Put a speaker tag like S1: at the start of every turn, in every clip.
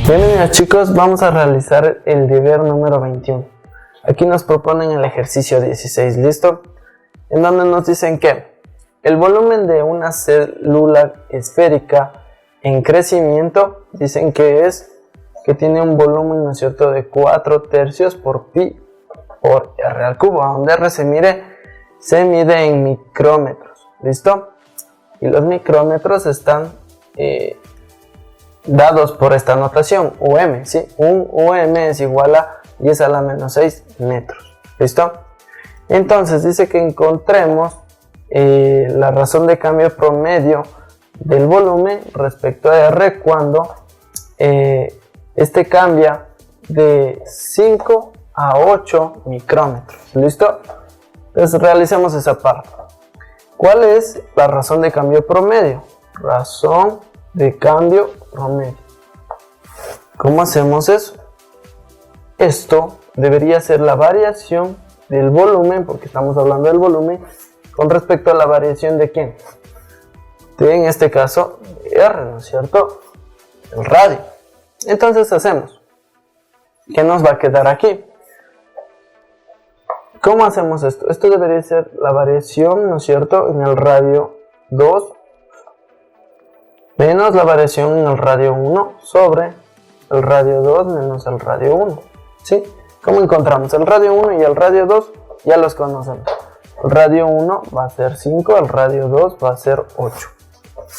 S1: Bienvenidos chicos, vamos a realizar el deber número 21. Aquí nos proponen el ejercicio 16, ¿listo? En donde nos dicen que el volumen de una célula esférica en crecimiento, dicen que tiene un volumen, ¿no es cierto?, de 4/3 por pi por r al cubo, donde r se mide en micrómetros, ¿listo? Y los micrómetros están dados por esta notación, UM, ¿sí? Un UM es igual a 10 a la menos 6 metros, ¿listo? Entonces dice que encontremos la razón de cambio promedio del volumen respecto a R cuando este cambia de 5 a 8 micrómetros, ¿listo? Entonces realicemos esa parte. ¿Cuál es la razón de cambio promedio? Razón de cambio promedio. ¿Cómo hacemos eso? Esto debería ser la variación del volumen, porque estamos hablando del volumen, con respecto a la variación de ¿quién? De, en este caso, R, ¿no es cierto? El radio. Entonces hacemos. ¿Qué nos va a quedar aquí? ¿Cómo hacemos esto? Esto debería ser la variación, ¿no es cierto?, en el radio 2 menos la variación en el radio 1 sobre el radio 2 menos el radio 1, ¿sí? ¿Cómo encontramos? El radio 1 y el radio 2 ya los conocemos. El radio 1 va a ser 5, el radio 2 va a ser 8.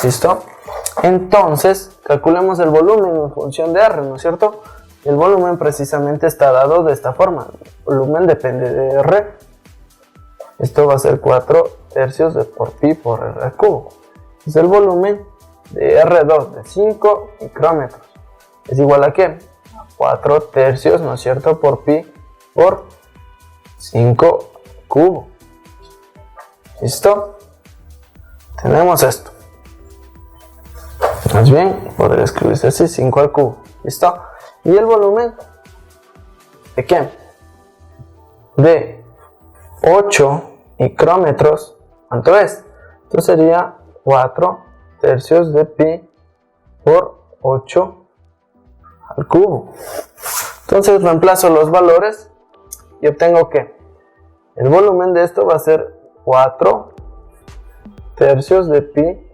S1: ¿Listo? Entonces, calculemos el volumen en función de R, ¿no es cierto? El volumen precisamente está dado de esta forma. El volumen depende de R. Esto va a ser 4/3 de por pi por R al cubo. Es el volumen de R2 de 5 micrómetros. ¿Es igual a qué? 4/3, ¿no es cierto?, por pi por 5 cubo. ¿Listo? Tenemos esto. Más bien, podría escribirse así, 5 al cubo. ¿Listo? ¿Y el volumen? ¿De qué? De 8 micrómetros. ¿Cuánto es? Esto sería 4/3 de pi por 8 al cubo. Entonces reemplazo los valores y obtengo que el volumen de esto va a ser 4/3 de pi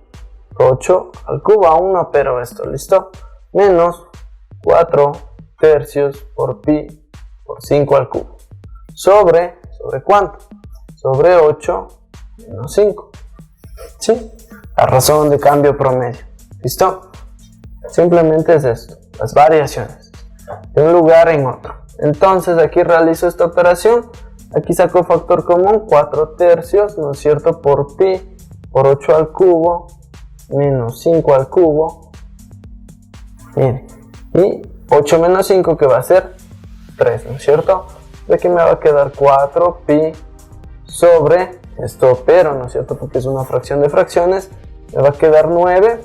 S1: por 8 al cubo. Aún no opero esto, ¿listo? Menos 4/3 por pi por 5 al cubo. ¿Sobre cuánto? Sobre 8 menos 5. ¿Sí? La razón de cambio promedio. ¿Listo? Simplemente es esto, las variaciones de un lugar en otro. Entonces aquí realizo esta operación. Aquí saco factor común, 4/3, ¿no es cierto?, por pi por 8 al cubo menos 5 al cubo. Miren. Y 8 menos 5, que va a ser 3, ¿no es cierto? De que me va a quedar 4 pi sobre, esto opero, ¿no es cierto?, porque es una fracción de fracciones, me va a quedar 9,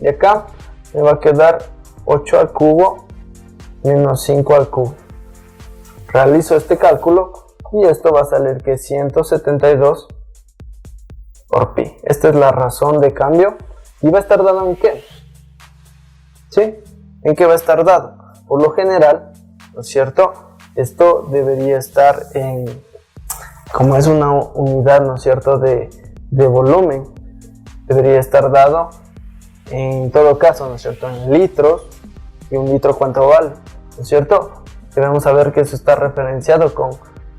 S1: y acá me va a quedar 8 al cubo menos 5 al cubo. Realizo este cálculo y esto va a salir que 172 por pi. Esta es la razón de cambio. ¿Y va a estar dado en qué? ¿Sí? ¿En qué va a estar dado? Por lo general, ¿no es cierto?, esto debería estar en, como es una unidad, ¿no es cierto?, de volumen, debería estar dado en todo caso, ¿no es cierto?, en litros. ¿Y un litro cuánto vale? ¿No es cierto? Debemos saber que eso está referenciado con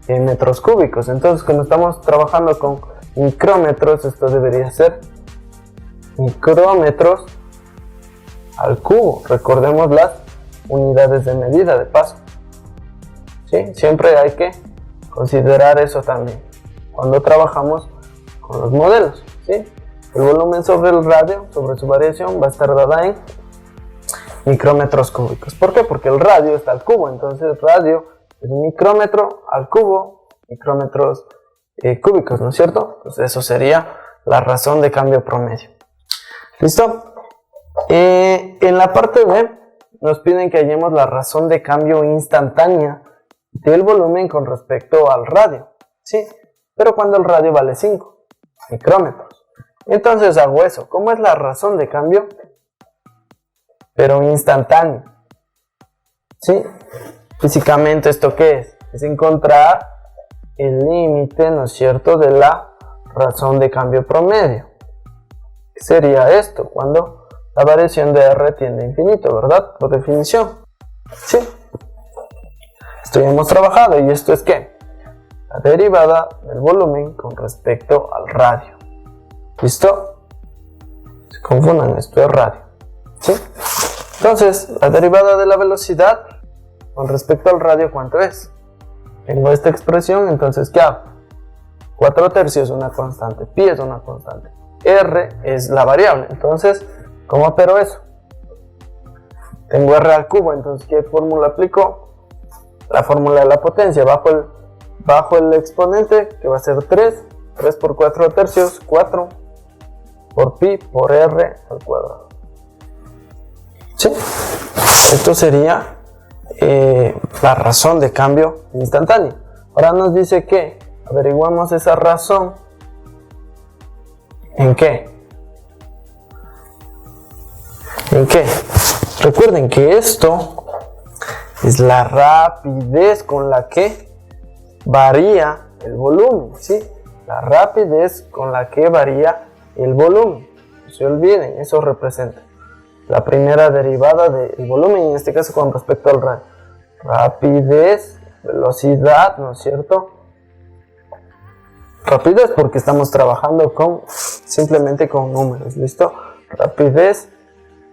S1: metros cúbicos. Entonces, cuando estamos trabajando con micrómetros, esto debería ser micrómetros al cubo. Recordemos las unidades de medida de paso. ¿Sí? Siempre hay que considerar eso también cuando trabajamos con los modelos. ¿Sí? El volumen sobre el radio, sobre su variación, va a estar dada en micrómetros cúbicos. ¿Por qué? Porque el radio está al cubo. Entonces radio es micrómetro al cubo, micrómetros cúbicos, ¿no es cierto? Pues eso sería la razón de cambio promedio. ¿Listo? En la parte B nos piden que hallemos la razón de cambio instantánea del volumen con respecto al radio, ¿sí? Pero cuando el radio vale 5 micrómetros. Entonces hago eso. ¿Cómo es la razón de cambio? Pero instantáneo. ¿Sí? Físicamente, ¿esto qué es? Es encontrar el límite, ¿no es cierto?, de la razón de cambio promedio. ¿Qué sería esto? Cuando la variación de R tiende a infinito, ¿verdad? Por definición. ¿Sí? Esto ya hemos trabajado. ¿Y esto es qué? La derivada del volumen con respecto al radio. ¿Listo? Se confundan, esto es radio. ¿Sí? Entonces, la derivada de la velocidad con respecto al radio, ¿cuánto es? Tengo esta expresión, entonces, ¿qué hago? 4/3 es una constante, pi es una constante, r es la variable. Entonces, ¿cómo opero eso? Tengo r al cubo, entonces, ¿qué fórmula aplico? La fórmula de la potencia, bajo el exponente, que va a ser 3 por 4/3, 4 por pi por r al cuadrado. ¿Sí? Esto sería la razón de cambio instantáneo. Ahora nos dice que averiguamos esa razón. ¿En qué? ¿En qué? Recuerden que esto es la rapidez con la que varía el volumen, ¿sí? La rapidez con la que varía el volumen. No se olviden, eso representa la primera derivada del volumen, en este caso con respecto al radio. Rapidez, velocidad, ¿no es cierto? Rapidez porque estamos trabajando simplemente con números, ¿listo? Rapidez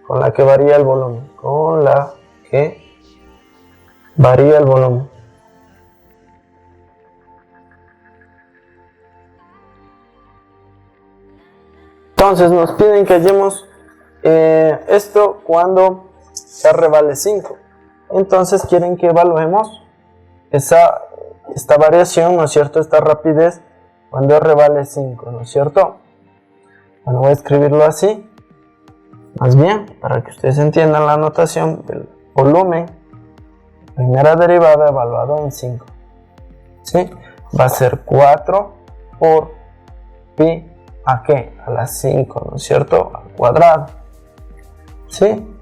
S1: con la que varía el volumen, con la que varía el volumen. Entonces nos piden que hallemos esto cuando R vale 5. Entonces quieren que evaluemos esta variación, ¿no es cierto? Esta rapidez cuando R vale 5, ¿no es cierto? Bueno, voy a escribirlo así. Más bien, para que ustedes entiendan la notación del volumen, primera derivada evaluado en 5. ¿Sí? Va a ser 4 por pi, ¿a qué? A las 5, ¿no es cierto? Al cuadrado. ¿Sí?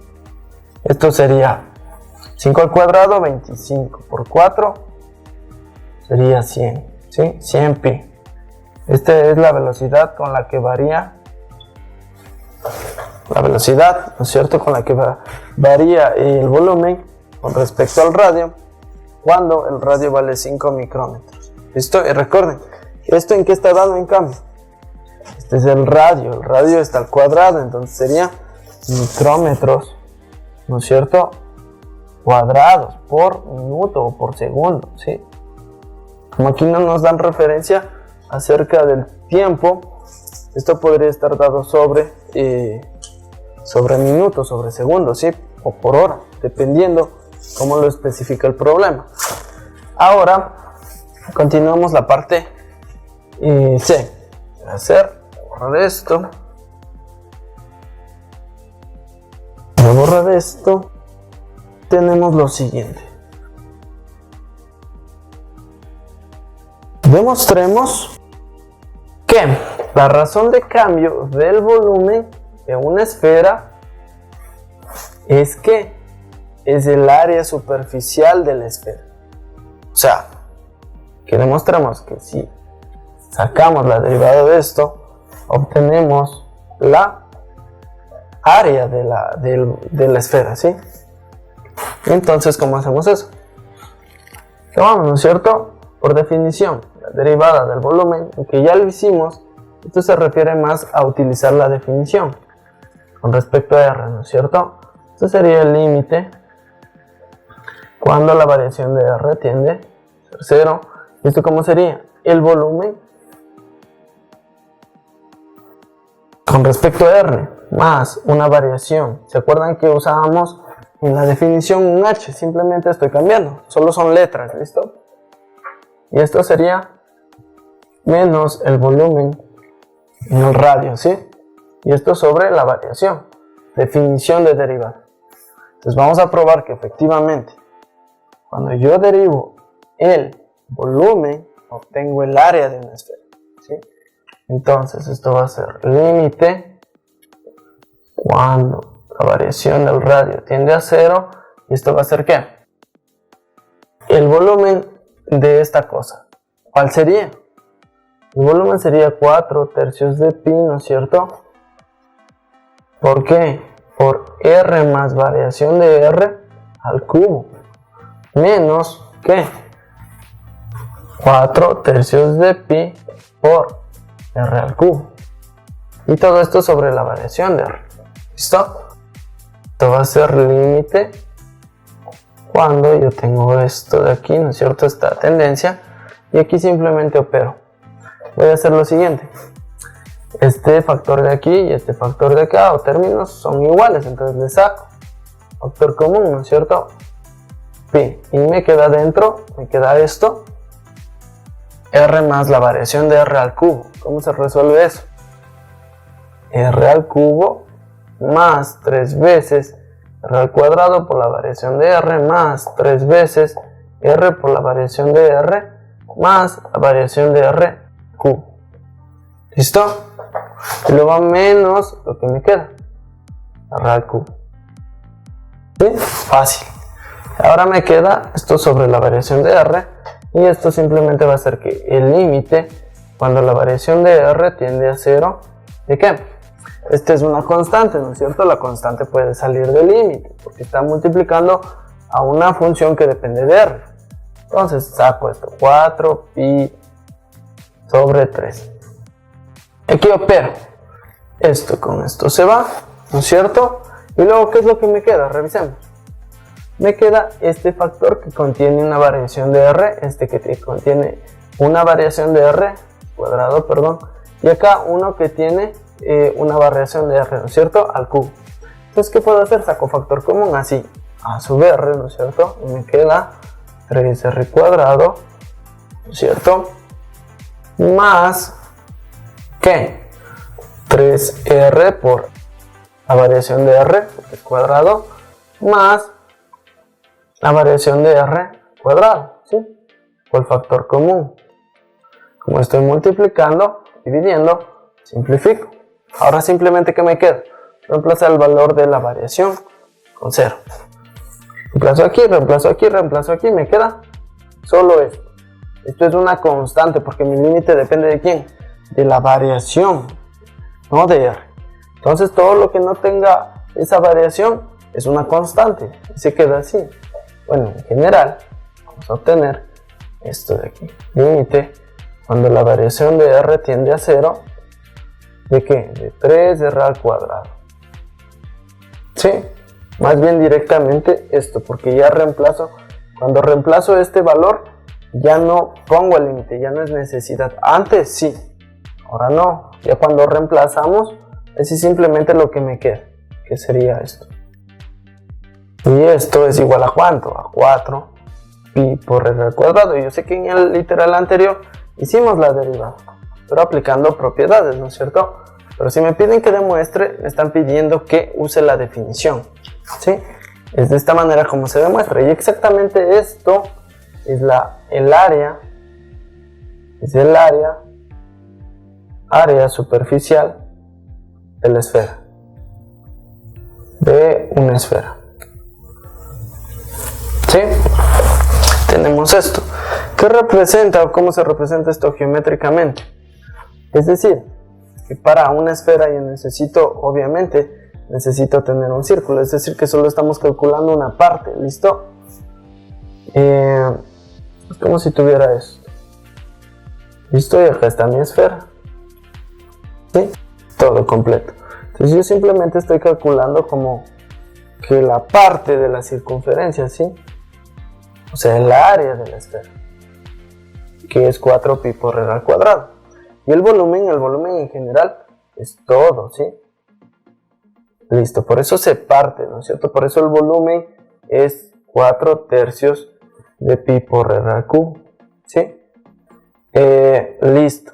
S1: Esto sería 5 al cuadrado, 25 por 4 sería 100, ¿sí? 100 pi. Esta es la velocidad con la que varía, la velocidad, ¿no es cierto?, con la que varía el volumen con respecto al radio cuando el radio vale 5 micrómetros. ¿Listo? Y recuerden, ¿esto en qué está dado en cambio? Este es el radio está al cuadrado, entonces sería micrómetros, ¿no es cierto?, cuadrados por minuto o por segundo, ¿sí? Como aquí no nos dan referencia acerca del tiempo, esto podría estar dado sobre minutos, sobre segundos, ¿sí? O por hora, dependiendo cómo lo especifica el problema. Ahora, continuamos la parte C. Borrar esto. Voy a borrar esto. Tenemos lo siguiente. Demostremos que la razón de cambio del volumen de una esfera es que es el área superficial de la esfera. O sea, que demostramos que si sacamos la derivada de esto, obtenemos la área de la esfera, ¿sí? Entonces, ¿cómo hacemos eso? Tomamos, ¿no es cierto? Por definición, la derivada del volumen, aunque ya lo hicimos, esto se refiere más a utilizar la definición con respecto a R, ¿no es cierto? Esto sería el límite cuando la variación de R tiende a ser 0. ¿Esto cómo sería? El volumen con respecto a R más una variación. ¿Se acuerdan que usábamos en la definición un H? Simplemente estoy cambiando, solo son letras, ¿listo? Y esto sería menos el volumen en el radio, ¿sí? Y esto sobre la variación, definición de derivada. Entonces vamos a probar que efectivamente cuando yo derivo el volumen obtengo el área de una esfera, ¿sí? Entonces esto va a ser límite cuando la variación del radio tiende a 0, y esto va a ser ¿qué? el volumen de esta cosa. ¿Cuál sería? El volumen sería 4/3 de pi, ¿no es cierto? ¿Por qué? Por r más variación de r al cubo menos ¿qué? 4/3 de pi por r al cubo. Y todo esto sobre la variación de r. ¿Listo? Esto va a ser límite cuando yo tengo esto de aquí, ¿no es cierto? Esta tendencia. Y aquí simplemente opero. Voy a hacer lo siguiente. Este factor de aquí y este factor de acá o términos son iguales, entonces le saco factor común, ¿no es cierto? Pi. Y me queda dentro, me queda esto, r más la variación de r al cubo. ¿Cómo se resuelve eso? R al cubo más 3 veces r al cuadrado por la variación de r más 3 veces r por la variación de r más la variación de r cubo. ¿Listo? Y luego menos lo que me queda, r al cubo. ¿Sí? Fácil. Ahora me queda esto sobre la variación de r y esto simplemente va a ser que el límite cuando la variación de r tiende a 0, ¿de qué? Esta es una constante, ¿no es cierto? La constante puede salir del límite porque está multiplicando a una función que depende de r. Entonces saco esto, 4 pi sobre 3. Aquí opero. Esto con esto se va, ¿no es cierto? Y luego, ¿qué es lo que me queda? Revisemos. Me queda este factor que contiene una variación de r, este que contiene una variación de r cuadrado, perdón, y acá uno que tiene una variación de r, ¿no es cierto? Al cubo. Entonces, ¿qué puedo hacer? Saco factor común así, a sub r, ¿no es cierto? Y me queda 3r cuadrado, ¿no es cierto? Más, ¿qué? 3r por la variación de r cuadrado más la variación de r cuadrado, ¿sí? Por factor común. Como estoy multiplicando, dividiendo, simplifico. Ahora simplemente, ¿qué me queda? Reemplazar el valor de la variación con 0. Reemplazo aquí, reemplazo aquí, reemplazo aquí, me queda solo esto. Esto es una constante porque mi límite depende de ¿quién? De la variación, no de r. Entonces todo lo que no tenga esa variación es una constante y se queda así. Bueno, en general vamos a obtener esto de aquí. Límite cuando la variación de r tiende a 0, ¿de qué? De 3r al cuadrado. ¿Sí? Más bien directamente esto, porque ya reemplazo, cuando reemplazo este valor, ya no pongo el límite, ya no es necesidad. Antes sí, ahora no. Ya cuando reemplazamos, es simplemente lo que me queda, que sería esto. Y esto es igual a ¿cuánto? A 4 pi por r al cuadrado. Y yo sé que en el literal anterior hicimos la derivada, pero aplicando propiedades, ¿no es cierto? Pero si me piden que demuestre, me están pidiendo que use la definición, ¿sí? Es de esta manera como se demuestra. Y exactamente esto es el área, área superficial de la esfera, de una esfera. ¿Sí? Tenemos esto. ¿Qué representa o cómo se representa esto geométricamente? Es decir, que para una esfera yo obviamente necesito tener un círculo, es decir que solo estamos calculando una parte, ¿listo? Es como si tuviera esto. ¿Listo? Y acá está mi esfera. ¿Sí? Todo completo. Entonces yo simplemente estoy calculando como que la parte de la circunferencia, ¿sí? O sea, el área de la esfera, que es 4 pi por r al cuadrado. Y el volumen en general es todo, ¿sí? Listo, por eso se parte, ¿no es cierto? Por eso el volumen es 4/3 de pi por r al cubo, ¿sí? Listo.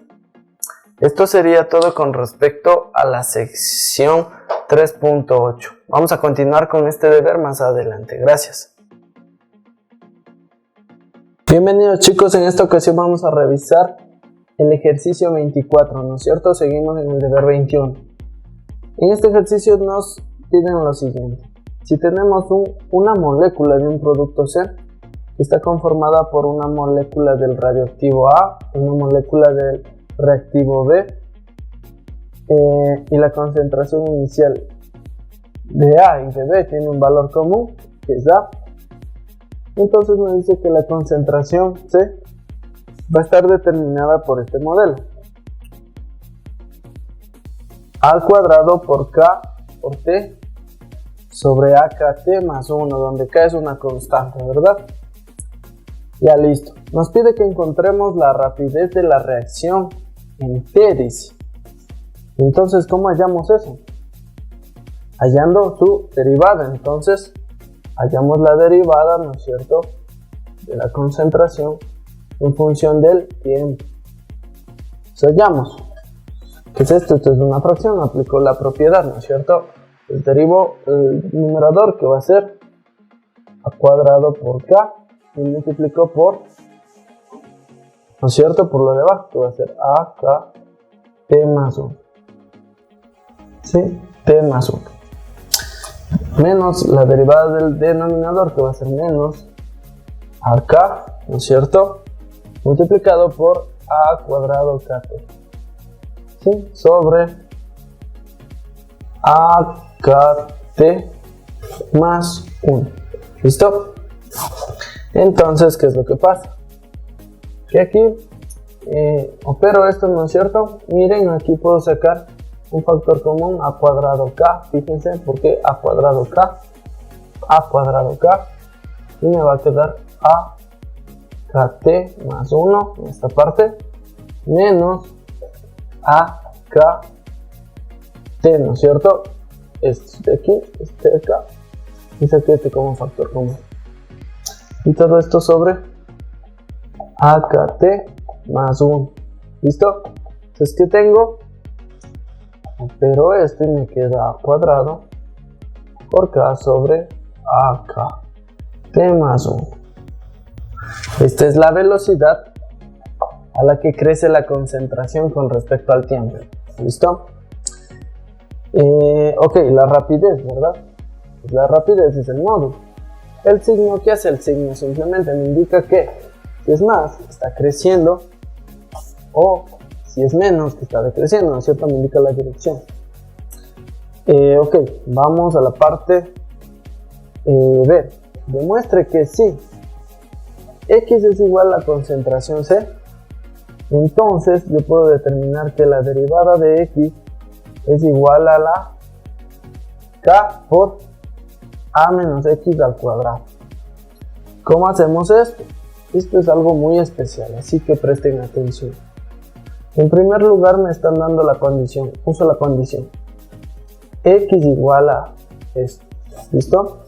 S1: Esto sería todo con respecto a la sección 3.8. Vamos a continuar con este deber más adelante. Gracias. Bienvenidos chicos, en esta ocasión vamos a revisar el ejercicio 24, ¿no es cierto? Seguimos en el deber 21. En este ejercicio nos piden lo siguiente. Si tenemos una molécula de un producto C está conformada por una molécula del radioactivo A, una molécula del reactivo B, y la concentración inicial de A y de B tiene un valor común, que es A. Entonces me dice que la concentración C va a estar determinada por este modelo. A al cuadrado por K por T sobre AKT más 1, donde K es una constante, ¿verdad? Ya listo. Nos pide que encontremos la rapidez de la reacción en T, dice. Entonces, ¿cómo hallamos eso? Hallando su derivada. Entonces, hallamos la derivada, ¿no es cierto?, de la concentración en función del tiempo. Entonces, hallamos. ¿Qué es esto? Esto es una fracción. Aplico la propiedad, ¿no es cierto? El derivo el numerador, que va a ser a cuadrado por K, y multiplico por, ¿no es cierto?, por lo de abajo, que va a ser AK T más 1. ¿Sí? T más 1. Menos la derivada del denominador, que va a ser menos AK, ¿no es cierto?, multiplicado por A cuadrado KT. ¿Sí? Sobre AKT más 1. ¿Listo? Entonces, ¿qué es lo que pasa? Que aquí opero esto, ¿no es cierto? Miren, aquí puedo sacar un factor común, A cuadrado K. Fíjense, porque A cuadrado K, y me va a quedar AKT más 1 en esta parte, menos AKT, ¿no es cierto? Este de aquí, este de acá, y saqué este como factor común. Y todo esto sobre AKT más 1. ¿Listo? Entonces, ¿qué tengo? Pero esto y me queda A cuadrado por K sobre AKT más 1. Esta es la velocidad a la que crece la concentración con respecto al tiempo. ¿Listo? Ok, la rapidez, ¿verdad? Pues la rapidez es el módulo. El signo, ¿qué hace el signo? Simplemente me indica que si es más, está creciendo, o si es menos, que está decreciendo, ¿no es cierto? Me indica la dirección. Ok, vamos a la parte B. Demuestre que si X es igual a la concentración C, entonces yo puedo determinar que la derivada de X es igual a la K por A menos X al cuadrado. ¿Cómo hacemos esto? Esto es algo muy especial, así que presten atención. En primer lugar me están dando la condición, uso la condición X igual a esto. ¿Listo?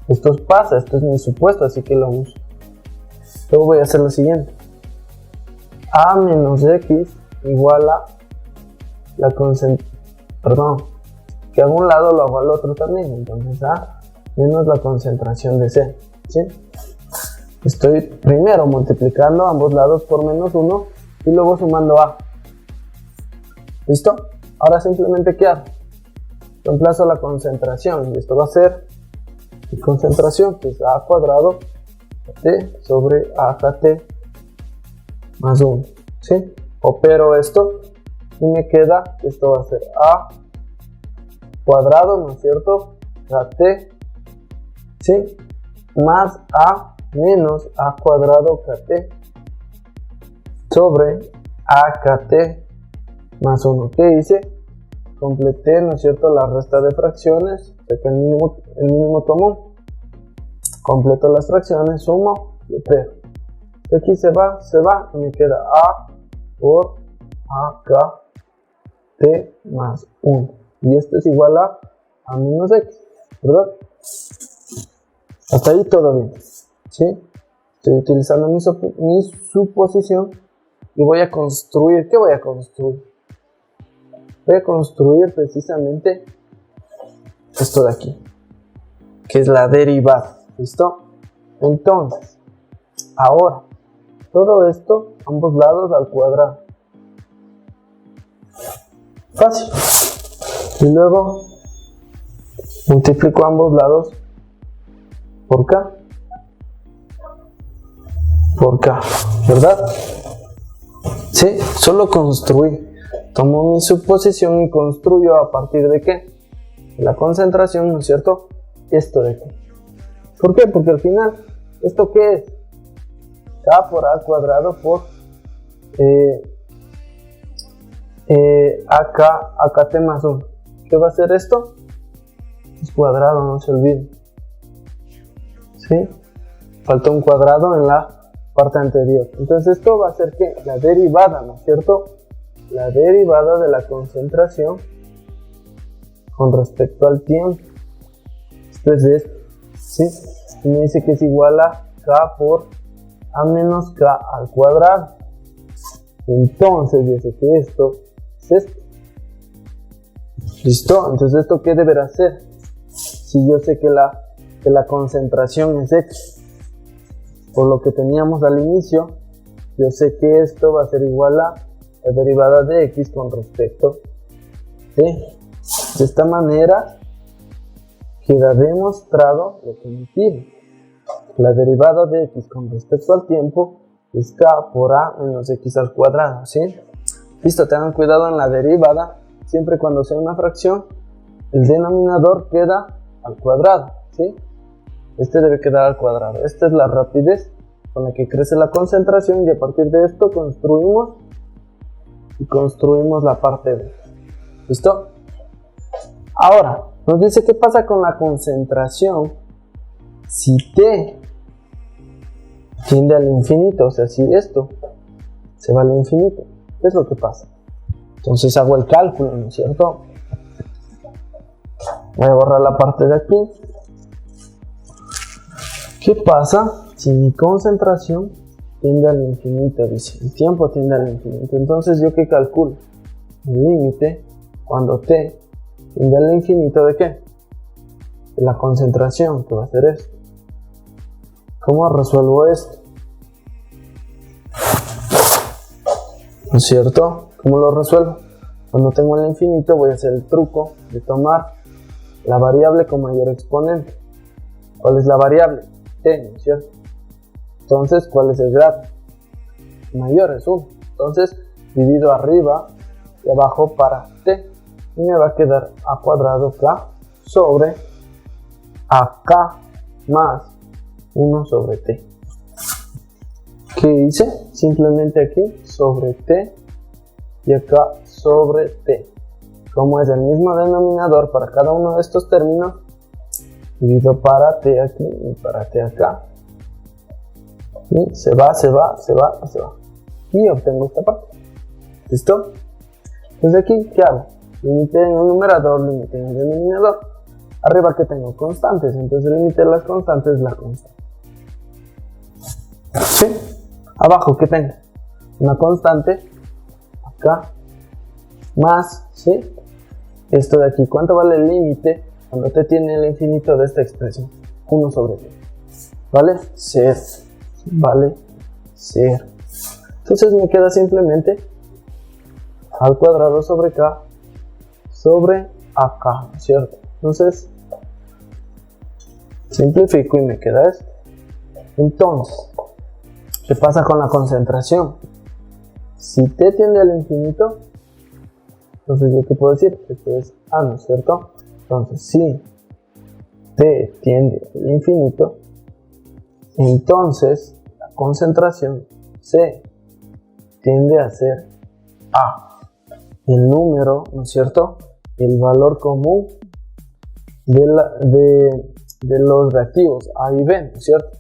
S1: Esto pasa, esto es mi supuesto, así que lo uso. Luego voy a hacer lo siguiente. A menos X igual a la concentración, que a un lado lo hago al otro también, entonces A menos la concentración de C, ¿sí? Estoy primero multiplicando ambos lados por menos 1 y luego sumando A. ¿Listo? Ahora simplemente, ¿qué hago? Reemplazo la concentración, y esto va a ser mi concentración, que es A cuadrado T sobre AKT más 1, ¿sí? Opero esto y me queda, esto va a ser A cuadrado, ¿no es cierto?, KT, ¿sí?, más A menos A cuadrado KT sobre AKT más 1. ¿Qué hice? Completé, ¿no es cierto?, la resta de fracciones, saqué el mínimo común, completo las fracciones, sumo y opero. Aquí se va, y me queda A por AKT más 1. Y esto es igual a menos X, ¿verdad? Hasta ahí todo bien, ¿sí? Estoy utilizando mi suposición y voy a construir. ¿Qué voy a construir? Voy a construir precisamente esto de aquí, que es la derivada. ¿Listo? Entonces, ahora, todo esto, ambos lados al cuadrado. Fácil. Y luego multiplico ambos lados por K. por k, ¿verdad? Sí, solo construí. Tomo mi suposición y construyo a partir de qué? De la concentración, ¿no es cierto? Esto de aquí. ¿Por qué? Porque al final, ¿esto qué es? K por A cuadrado por AKT más 1. ¿Qué va a ser esto? Es cuadrado, no se olviden. ¿Sí? Falta un cuadrado en la parte anterior. Entonces esto va a ser ¿qué? La derivada, ¿no es cierto? La derivada de la concentración con respecto al tiempo. Esto es esto. ¿Sí? Y me dice que es igual a K por A menos K al cuadrado. Entonces yo sé que esto es esto. ¿Listo? Entonces ¿esto qué deberá ser? Si yo sé que la concentración es X, por lo que teníamos al inicio, yo sé que esto va a ser igual a la derivada de X con respecto a T. De esta manera queda demostrado lo que me pide. La derivada de X con respecto al tiempo es K por A menos X al cuadrado, ¿sí? Listo, tengan cuidado en la derivada. Siempre cuando sea una fracción, el denominador queda al cuadrado, ¿sí? Este debe quedar al cuadrado. Esta es la rapidez con la que crece la concentración y a partir de esto construimos la parte B. ¿Listo? Ahora, nos dice qué pasa con la concentración si T tiende al infinito, o sea, si esto se va al infinito. ¿Qué es lo que pasa? Entonces hago el cálculo, ¿no es cierto? Voy a borrar la parte de aquí. ¿Qué pasa si mi concentración tiende al infinito? Dice, el tiempo tiende al infinito. Entonces, ¿yo qué calculo? El límite cuando T tiende al infinito ¿de qué? De la concentración, que va a ser esto. ¿Cómo resuelvo esto? ¿No es cierto? ¿Cómo lo resuelvo? Cuando tengo el infinito voy a hacer el truco de tomar la variable con mayor exponente. ¿Cuál es la variable? T, ¿no es cierto? Entonces, ¿cuál es el grado? Mayor es 1. Entonces, divido arriba y abajo para T. Y me va a quedar A cuadrado K sobre AK más 1 sobre T. ¿Qué hice? Simplemente aquí sobre T y acá sobre T. Como es el mismo denominador para cada uno de estos términos, divido para T aquí y para T acá. Y se va. Y obtengo esta parte. ¿Listo? Entonces aquí, ¿qué hago? Límite en el numerador, límite en el denominador. Arriba que tengo constantes, entonces el límite de las constantes es la constante. ¿Sí? Abajo, ¿qué tengo? Una constante, acá, más, ¿sí? Esto de aquí, ¿cuánto vale el límite cuando T tiene el infinito de esta expresión? 1 sobre T. ¿Vale? 0. Vale 0. Entonces me queda simplemente al cuadrado sobre K sobre AK, ¿no es cierto? Entonces, simplifico y me queda esto. Entonces, ¿qué pasa con la concentración? Si T tiende al infinito, entonces yo qué puedo decir, esto es A, ¿no es cierto? Entonces si T tiende al infinito, entonces la concentración C tiende a ser A. El número, ¿no es cierto? El valor común de los reactivos A y B, ¿no es cierto?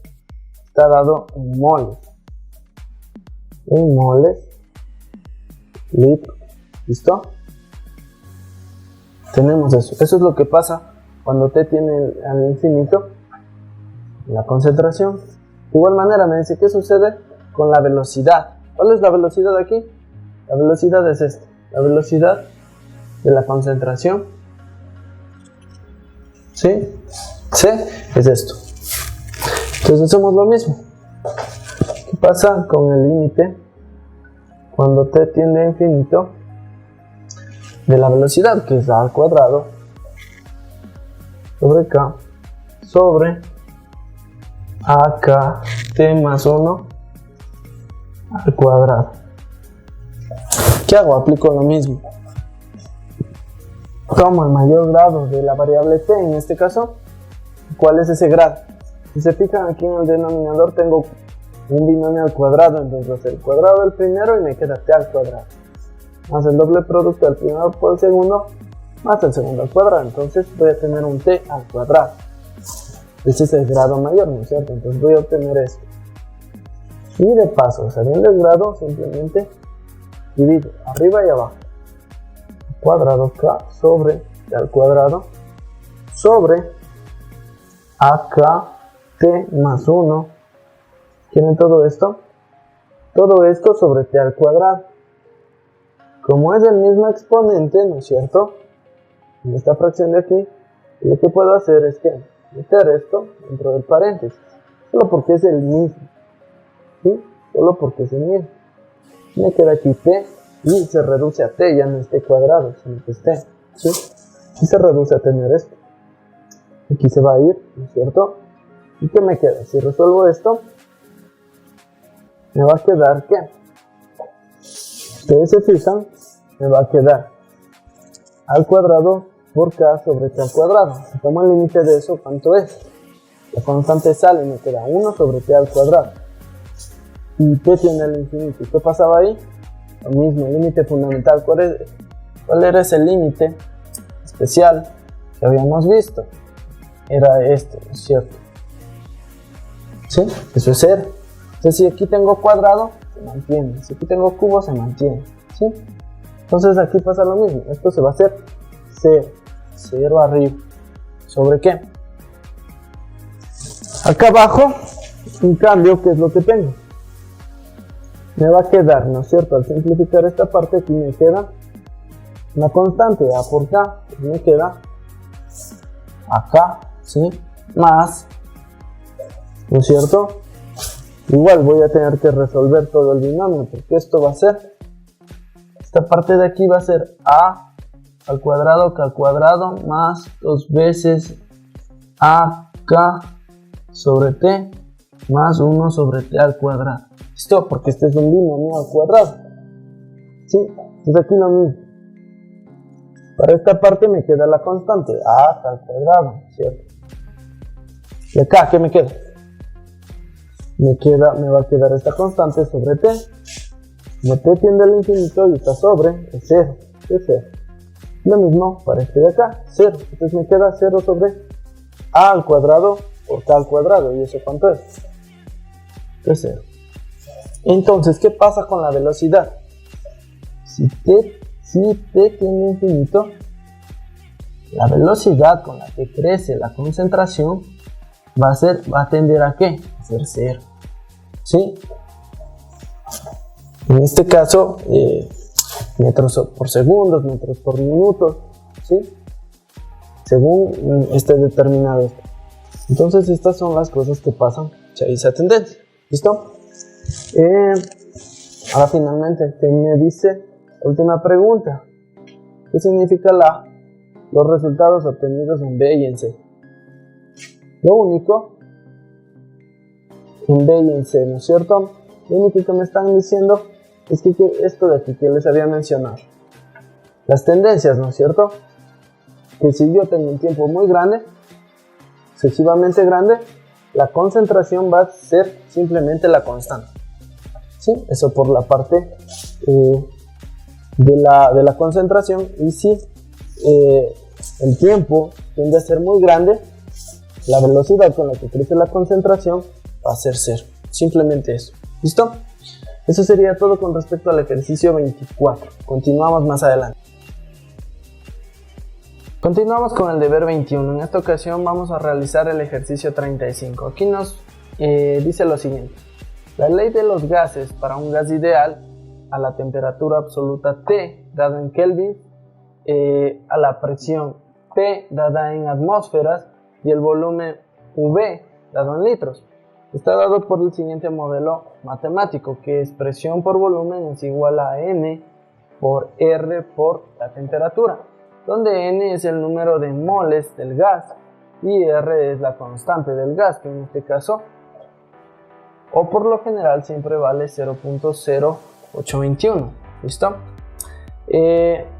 S1: Está dado en moles. En moles litro. ¿Listo? Tenemos eso. Eso es lo que pasa cuando T tiene al infinito la concentración. De igual manera me dice qué sucede con la velocidad. ¿Cuál es la velocidad aquí? La velocidad es esta. La velocidad de la concentración. ¿Sí? C es esto. Entonces hacemos lo mismo. ¿Qué pasa con el límite cuando T tiende a infinito de la velocidad, que es A al cuadrado sobre K sobre AK T más 1 al cuadrado. ¿Qué hago? Aplico lo mismo. Tomo el mayor grado de la variable t, en este caso. ¿Cuál es ese grado? Si se fijan aquí en el denominador tengo un binomio al cuadrado, entonces el cuadrado del primero y me queda t al cuadrado. Más el doble producto del primero por el segundo, más el segundo al cuadrado. Entonces voy a tener un t al cuadrado. Ese es el grado mayor, ¿no es cierto? Entonces voy a obtener esto. Y de paso, sabiendo el grado, simplemente divido arriba y abajo. Cuadrado k sobre t al cuadrado sobre ak t más 1. ¿Quieren todo esto? Todo esto sobre t al cuadrado. Como es el mismo exponente, ¿no es cierto? En esta fracción de aquí, lo que puedo hacer es que meter esto dentro del paréntesis. Solo porque es el mismo. ¿Sí? Solo porque es el mismo. Me queda aquí t y se reduce a t, ya no es t cuadrado, sino que es t. ¿Sí? Y se reduce a tener esto. Aquí se va a ir, ¿no es cierto? ¿Y qué me queda? Si resuelvo esto, me va a quedar ¿qué? Ustedes se fijan, me va a quedar al cuadrado por k sobre t al cuadrado. Si tomo el límite de eso, ¿cuánto es? La constante sale y me queda 1 sobre t al cuadrado. Y t tiene el infinito. ¿Y qué pasaba ahí? Lo mismo, el límite fundamental. ¿Cuál era ese límite especial que habíamos visto? Era este, ¿no es cierto? ¿Sí? Eso es 0. Entonces si aquí tengo cuadrado, se mantiene. Si aquí tengo cubo, se mantiene. ¿Sí? Entonces aquí pasa lo mismo. Esto se va a hacer 0. 0 arriba. ¿Sobre qué? Acá abajo, en cambio, ¿qué es lo que tengo? Me va a quedar, ¿no es cierto? Al simplificar esta parte, aquí me queda una constante, a por k, pues me queda acá, ¿sí? Más, ¿no es cierto? Igual voy a tener que resolver todo el binomio, porque esto va a ser, esta parte de aquí va a ser a al cuadrado, k al cuadrado, más 2 veces ak sobre t, más 1 sobre t al cuadrado. ¿Listo? Porque este es un binomio al cuadrado. ¿Sí? Entonces aquí lo mismo. Para esta parte me queda la constante, a al cuadrado, ¿cierto? Y acá, ¿qué me queda? Me va a quedar esta constante sobre t. Como t tiende al infinito y está sobre, es 0. Es 0. Lo mismo para este de acá, 0. Entonces me queda 0 sobre a al cuadrado por k al cuadrado. ¿Y eso cuánto es? Es 0. Entonces, ¿qué pasa con la velocidad? Si t tiene infinito, la velocidad con la que crece la concentración va a tender a ¿qué? A ser 0. ¿Sí? En este caso, metros por segundos, metros por minutos, ¿sí? Según esté determinado esto. Entonces, estas son las cosas que pasan si hay esa tendencia. ¿Listo? Ahora finalmente, ¿qué me dice? Última pregunta. ¿Qué significa los resultados obtenidos en B y en C? Lo único, en B y en C, ¿no es cierto? Lo único que me están diciendo es que esto de aquí que les había mencionado. Las tendencias, ¿no es cierto? Que si yo tengo un tiempo muy grande, excesivamente grande, la concentración va a ser simplemente la constante. ¿Sí? Eso por la parte de la concentración. Y si el tiempo tiende a ser muy grande, la velocidad con la que crece la concentración va a ser 0. Simplemente eso. ¿Listo? Eso sería todo con respecto al ejercicio 24. Continuamos más adelante. Continuamos con el deber 21. En esta ocasión vamos a realizar el ejercicio 35. Aquí nos dice lo siguiente. La ley de los gases para un gas ideal a la temperatura absoluta T dada en Kelvin, a la presión P dada en atmósferas y el volumen V dado en litros. Está dado por el siguiente modelo matemático, que es presión por volumen es igual a N por R por la temperatura, donde N es el número de moles del gas y R es la constante del gas, que en este caso o por lo general siempre vale 0.0821. ¿Listo?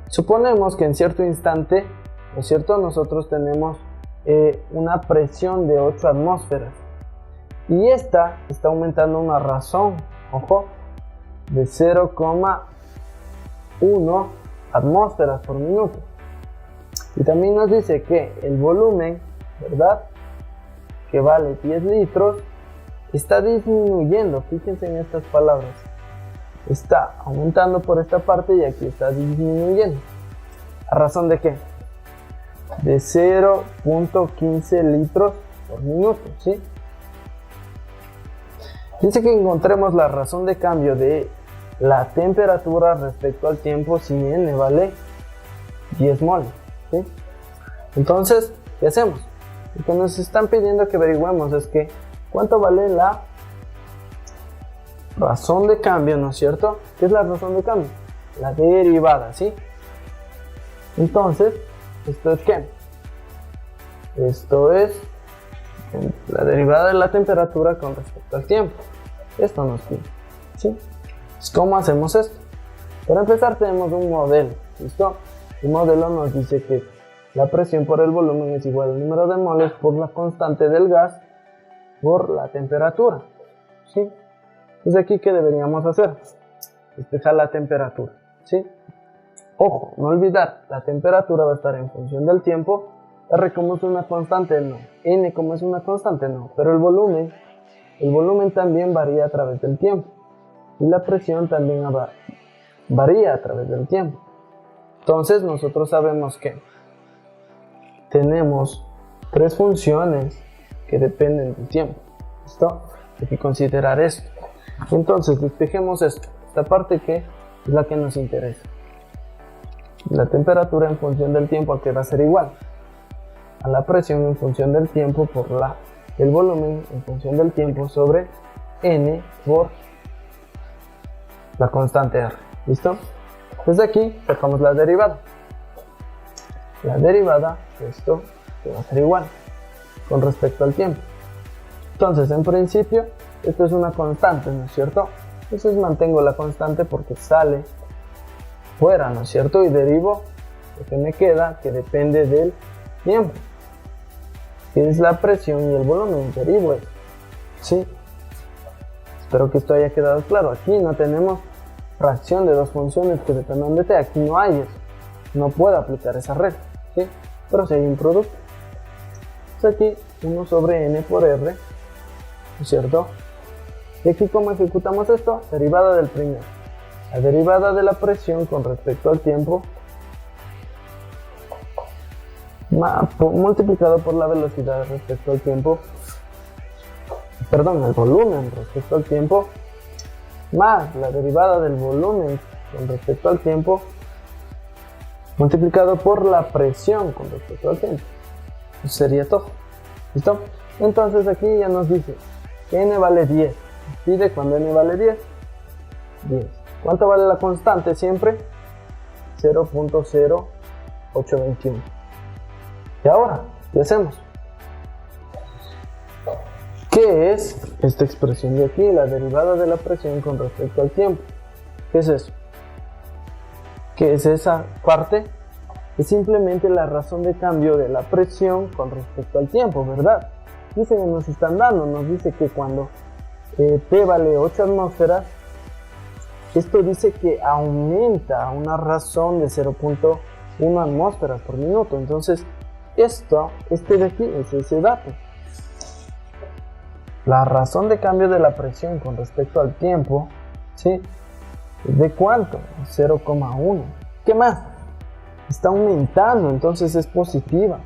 S1: Suponemos que en cierto instante, ¿no es cierto?, nosotros tenemos una presión de 8 atmósferas y esta está aumentando una razón, ojo, de 0,1 atmósferas por minuto. Y también nos dice que el volumen, ¿verdad?, que vale 10 litros, está disminuyendo. Fíjense en estas palabras. Está aumentando por esta parte y aquí está disminuyendo. ¿A razón de qué? De 0.15 litros por minuto, ¿sí? Dice que encontremos la razón de cambio de la temperatura respecto al tiempo si n vale 10 moles, ¿sí? Entonces, ¿qué hacemos? Lo que nos están pidiendo que averigüemos es que ¿cuánto vale la razón de cambio, ¿no es cierto? ¿Qué es la razón de cambio? La derivada, ¿sí? Entonces, ¿esto es qué? Esto es la derivada de la temperatura con respecto al tiempo. Esto nos pide, ¿sí? ¿Cómo hacemos esto? Para empezar tenemos un modelo, ¿listo? El modelo nos dice que la presión por el volumen es igual al número de moles por la constante del gas por la temperatura, ¿sí? Entonces aquí, ¿qué deberíamos hacer? Despejar la temperatura, ¿sí? Ojo, no olvidar, la temperatura va a estar en función del tiempo. R como es una constante, no. N como es una constante, no. Pero el volumen también varía a través del tiempo. Y la presión también varía a través del tiempo. Entonces nosotros sabemos que tenemos tres funciones que dependen del tiempo. ¿Listo? Hay que considerar esto. Entonces despejemos esto. Esta parte que es la que nos interesa. La temperatura en función del tiempo, ¿a qué va a ser igual? A la presión en función del tiempo por el volumen en función del tiempo sobre N por la constante R. ¿Listo? Desde aquí sacamos la derivada. La derivada de esto que va a ser igual con respecto al tiempo. Entonces, en principio, esto es una constante, ¿no es cierto? Entonces mantengo la constante porque sale fuera, ¿no es cierto? Y derivo lo que me queda, que depende del tiempo, que es la presión y el volumen. Derivo eso, ¿sí? Espero que esto haya quedado claro. Aquí no tenemos fracción de dos funciones que dependen de t. Aquí no hay eso. No puedo aplicar esa regla, ¿sí? Pero si hay un producto. Entonces aquí 1 sobre n por r, ¿no es cierto? Y aquí, ¿cómo ejecutamos esto? Derivada del primero. La derivada de la presión con respecto al tiempo multiplicado por la velocidad respecto al tiempo, perdón, el volumen respecto al tiempo, más la derivada del volumen con respecto al tiempo multiplicado por la presión con respecto al tiempo. Eso sería todo. ¿Listo? Entonces aquí ya nos dice que n vale 10. Nos pide cuando n vale 10. ¿Cuánto vale la constante siempre? 0.0821. Y ahora, ¿qué hacemos? ¿Qué es esta expresión de aquí? La derivada de la presión con respecto al tiempo. ¿Qué es eso? ¿Qué es esa parte? Es simplemente la razón de cambio de la presión con respecto al tiempo, ¿verdad? Dice que nos están dando, nos dice que cuando T vale 8 atmósferas, esto dice que aumenta a una razón de 0.1 atmósferas por minuto. Entonces, este de aquí es ese dato. La razón de cambio de la presión con respecto al tiempo, ¿sí? ¿De cuánto? 0,1. ¿Qué más? Está aumentando, entonces es positiva.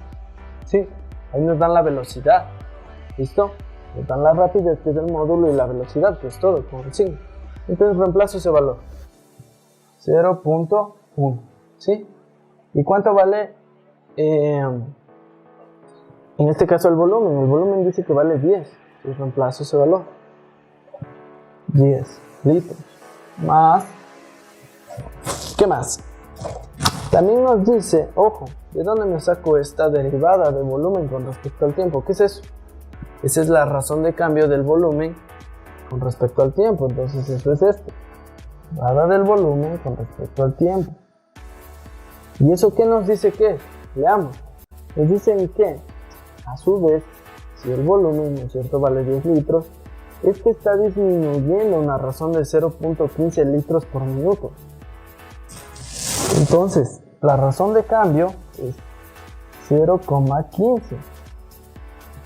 S1: ¿Sí? Ahí nos dan la velocidad. ¿Listo? Nos dan la rapidez, que es el módulo, y la velocidad, que es todo, con el signo. Entonces reemplazo ese valor. 0.1. ¿Sí? ¿Y cuánto vale? En este caso el volumen. El volumen dice que vale 10. Y reemplazo ese valor. 10 litros. Más. ¿Qué más? También nos dice, ojo, ¿de dónde me saco esta derivada de volumen con respecto al tiempo? ¿Qué es eso? Esa es la razón de cambio del volumen con respecto al tiempo. Entonces eso es esto. Dada del volumen con respecto al tiempo. ¿Y eso qué nos dice que es? Veamos. Nos dicen que, a su vez, si el volumen, ¿no es cierto?, vale 10 litros, este está disminuyendo una razón de 0.15 litros por minuto. Entonces, la razón de cambio es 0,15.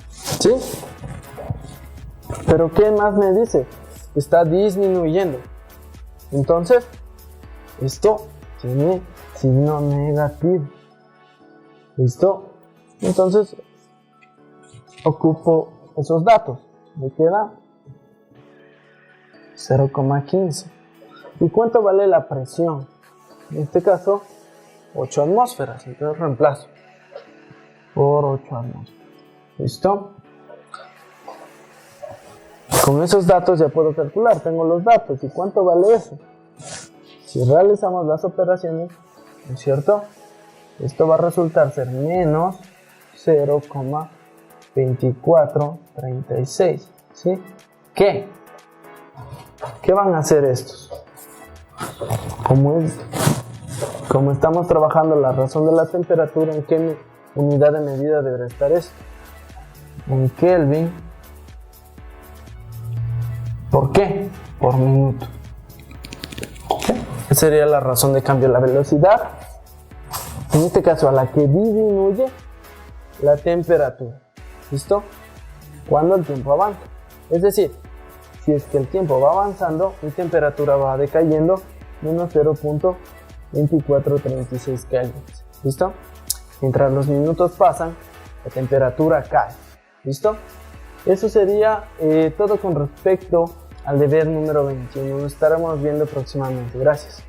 S1: ¿Sí? Pero ¿qué más me dice? Está disminuyendo. Entonces, esto tiene signo negativo. ¿Listo? Entonces, ocupo esos datos. Me queda 0,15. ¿Y cuánto vale la presión? En este caso, 8 atmósferas. Entonces reemplazo por 8 atmósferas. ¿Listo? Con esos datos ya puedo calcular. Tengo los datos. ¿Y cuánto vale eso? Si realizamos las operaciones, ¿no es cierto? Esto va a resultar ser menos 0,2436. ¿Sí? ¿Qué? ¿Qué van a hacer estos? Como estamos trabajando la razón de la temperatura, ¿en qué unidad de medida deberá estar esto? En Kelvin. ¿Por qué? Por minuto. ¿Okay? Esa sería la razón de cambio. La velocidad, en este caso, a la que disminuye la temperatura. ¿Listo? Cuando el tiempo avanza. Es decir, si es que el tiempo va avanzando, mi temperatura va decayendo menos 0.2436 Kelvin. ¿Listo? Mientras los minutos pasan, la temperatura cae. ¿Listo? Eso sería todo con respecto al deber número 21. Nos estaremos viendo próximamente. Gracias.